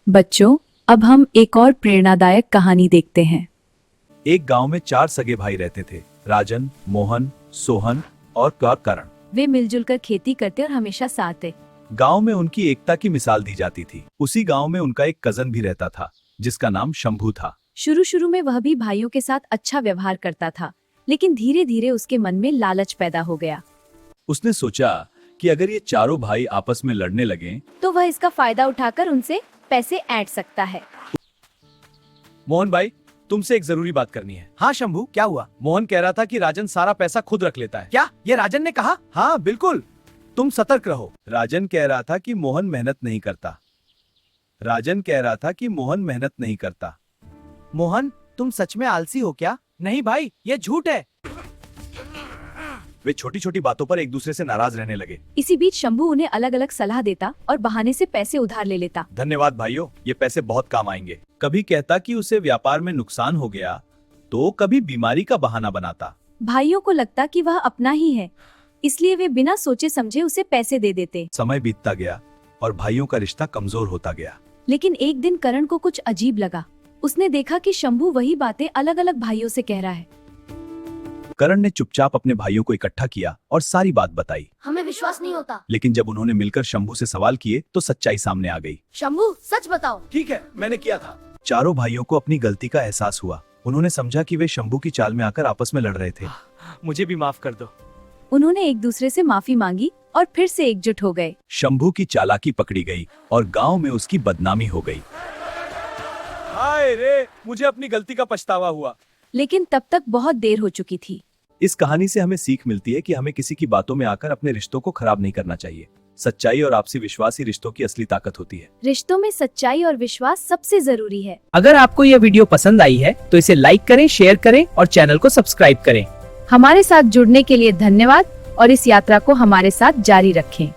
बच्चों, अब हम एक और प्रेरणादायक कहानी देखते हैं। एक गांव में 4 सगे भाई रहते थे। राजन, मोहन, सोहन और करण। वे मिलजुल कर खेती करते और हमेशा साथ थे। गांव में उनकी एकता की मिसाल दी जाती थी। उसी गांव में उनका एक कजन भी रहता था जिसका नाम शंभू था। शुरू में वह भी भाइयों के साथ अच्छा व्यवहार करता था, लेकिन धीरे धीरे उसके मन में लालच पैदा हो गया। उसने सोचा कि अगर ये चारों भाई आपस में लड़ने लगें, तो वह इसका फायदा उठाकर उनसे पैसे ऐंठ सकता है। मोहन भाई, तुमसे एक जरूरी बात करनी है। हाँ शंभू, क्या हुआ? मोहन कह रहा था कि राजन सारा पैसा खुद रख लेता है। क्या ये राजन ने कहा? हाँ बिल्कुल, तुम सतर्क रहो। राजन कह रहा था कि मोहन मेहनत नहीं करता। मोहन, तुम सच में आलसी हो क्या? नहीं भाई, ये झूठ है। वे छोटी छोटी बातों पर एक दूसरे से नाराज रहने लगे। इसी बीच शंभू उन्हें अलग अलग सलाह देता और बहाने से पैसे उधार ले लेता। धन्यवाद भाइयों, ये पैसे बहुत काम आएंगे। कभी कहता कि उसे व्यापार में नुकसान हो गया, तो कभी बीमारी का बहाना बनाता। भाइयों को लगता कि वह अपना ही है, इसलिए वे बिना सोचे समझे उसे पैसे दे देते। समय बीतता गया और भाइयों का रिश्ता कमजोर होता गया। लेकिन एक दिन करण को कुछ अजीब लगा। उसने देखा कि शंभू वही बातें अलग अलग भाइयों से कह रहा है। करण ने चुपचाप अपने भाइयों को इकट्ठा किया और सारी बात बताई। हमें विश्वास नहीं होता। लेकिन जब उन्होंने मिलकर शंभू से सवाल किए तो सच्चाई सामने आ गई। शंभू, सच बताओ। ठीक है, मैंने किया था। चारों भाइयों को अपनी गलती का एहसास हुआ। उन्होंने समझा कि वे शंभू की चाल में आकर आपस में लड़ रहे थे। मुझे भी माफ कर दो। उन्होंने एक दूसरे से माफी मांगी और फिर से एकजुट हो गए। शंभू की चालाकी पकड़ी गई और गांव में उसकी बदनामी हो गई। हाय रे, मुझे अपनी गलती का पछतावा हुआ। लेकिन तब तक बहुत देर हो चुकी थी। इस कहानी से हमें सीख मिलती है कि हमें किसी की बातों में आकर अपने रिश्तों को खराब नहीं करना चाहिए। सच्चाई और आपसी विश्वास ही रिश्तों की असली ताकत होती है। रिश्तों में सच्चाई और विश्वास सबसे जरूरी है। अगर आपको यह वीडियो पसंद आई है तो इसे लाइक करें, शेयर करें और चैनल को सब्सक्राइब करें। हमारे साथ जुड़ने के लिए धन्यवाद और इस यात्रा को हमारे साथ जारी रखें।